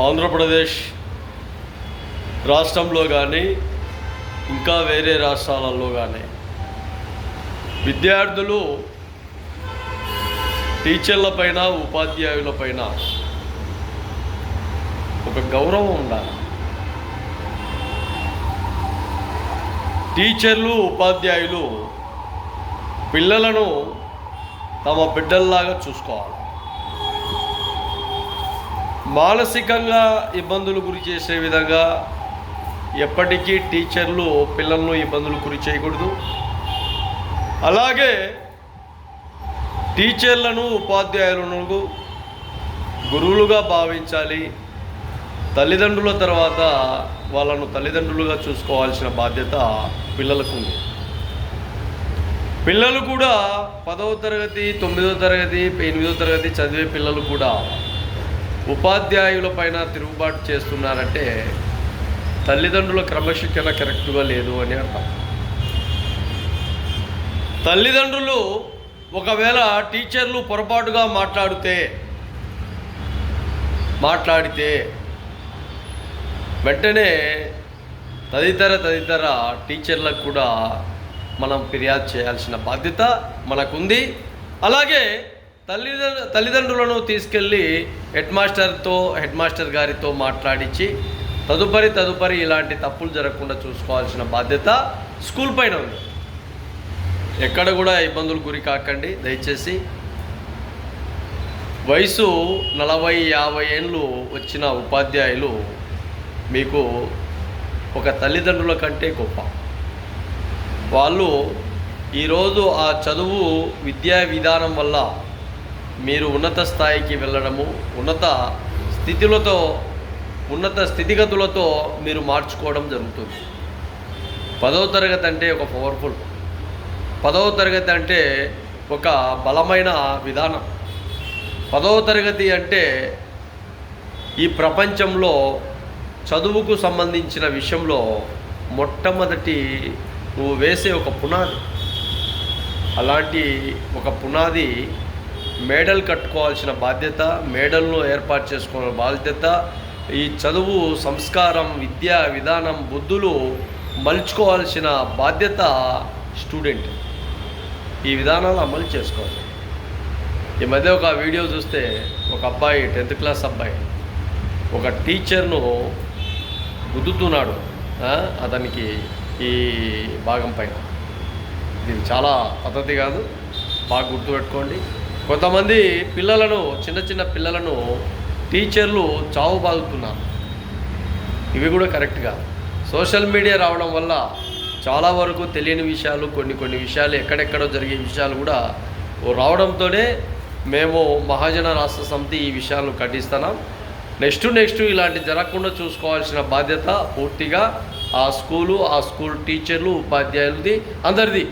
ఆంధ్రప్రదేశ్ రాష్ట్రంలో కానీ ఇంకా వేరే రాష్ట్రాలలో కానీ విద్యార్థులు టీచర్లపైన ఉపాధ్యాయులపైన ఒక గౌరవం ఉండాలి. టీచర్లు ఉపాధ్యాయులు పిల్లలను తమ బిడ్డల్లాగా చూసుకోవాలి. మానసికంగా ఇబ్బందులు గురి చేసే విధంగా ఎప్పటికీ టీచర్లు పిల్లలను ఇబ్బందులు గురి చేయకూడదు. అలాగే టీచర్లను ఉపాధ్యాయులను గురువులుగా భావించాలి. తల్లిదండ్రుల తర్వాత వాళ్ళను తల్లిదండ్రులుగా చూసుకోవాల్సిన బాధ్యత పిల్లలకు ఉంది. పిల్లలు కూడా 10వ తరగతి 9వ తరగతి 8వ తరగతి చదివే పిల్లలు కూడా ఉపాధ్యాయుల పైన తిరుగుబాటు చేస్తున్నారంటే తల్లిదండ్రుల క్రమశిక్షణ కరెక్ట్గా లేదు అని అర్థం. తల్లిదండ్రులు ఒకవేళ టీచర్లు పొరపాటుగా మాట్లాడితే వెంటనే తదితర టీచర్లకు కూడా మనం ఫిర్యాదు చేయాల్సిన బాధ్యత మనకుంది. అలాగే తల్లిదండ్రులను తీసుకెళ్ళి హెడ్ మాస్టర్ గారితో మాట్లాడించి తదుపరి ఇలాంటి తప్పులు జరగకుండా చూసుకోవాల్సిన బాధ్యత స్కూల్ పైన ఉంది. ఎక్కడ కూడా ఇబ్బందులు గురి కాకండి దయచేసి. వయసు 40-50 ఏళ్ళు వచ్చిన ఉపాధ్యాయులు మీకు ఒక తల్లిదండ్రుల కంటే గొప్ప. వాళ్ళు ఈరోజు ఆ చదువు విద్యా విధానం వల్ల మీరు ఉన్నత స్థాయికి వెళ్ళడము, ఉన్నత స్థితిగతులతో మీరు మార్చుకోవడం జరుగుతుంది. 10వ తరగతి అంటే ఒక పవర్ఫుల్, 10వ తరగతి అంటే ఒక బలమైన విధానం. 10వ తరగతి అంటే ఈ ప్రపంచంలో చదువుకు సంబంధించిన విషయంలో మొట్టమొదటి నువ్వు వేసే ఒక పునాది. అలాంటి ఒక పునాది మేడల్ కట్టుకోవాల్సిన బాధ్యత, మేడల్ను ఏర్పాటు చేసుకోవాల్సిన బాధ్యత, ఈ చదువు సంస్కారం విద్యా విధానం బుద్ధులు మలుచుకోవాల్సిన బాధ్యత స్టూడెంట్. ఈ విధానాలు అమలు చేసుకోవాలి. ఈ మధ్య ఒక వీడియో చూస్తే ఒక అబ్బాయి 10th క్లాస్ అబ్బాయి ఒక టీచర్ను గుద్దుతున్నాడు అతనికి ఈ భాగం పైన. ఇది చాలా పద్ధతి కాదు, బాగా గుర్తుపెట్టుకోండి. కొంతమంది పిల్లలను చిన్న పిల్లలను టీచర్లు చావు బాగుతున్నారు. ఇవి కూడా కరెక్ట్ కాదు. సోషల్ మీడియా రావడం వల్ల చాలా వరకు తెలియని విషయాలు కొన్ని విషయాలు ఎక్కడెక్కడో జరిగే విషయాలు కూడా రావడంతోనే మేము మహాజన రాష్ట్ర సమితి ఈ విషయాలను ఖండిస్తున్నాం. నెక్స్ట్ ఇలాంటి జరగకుండా చూసుకోవాల్సిన బాధ్యత పూర్తిగా ఆ స్కూల్ టీచర్లు ఉపాధ్యాయులది అందరిది.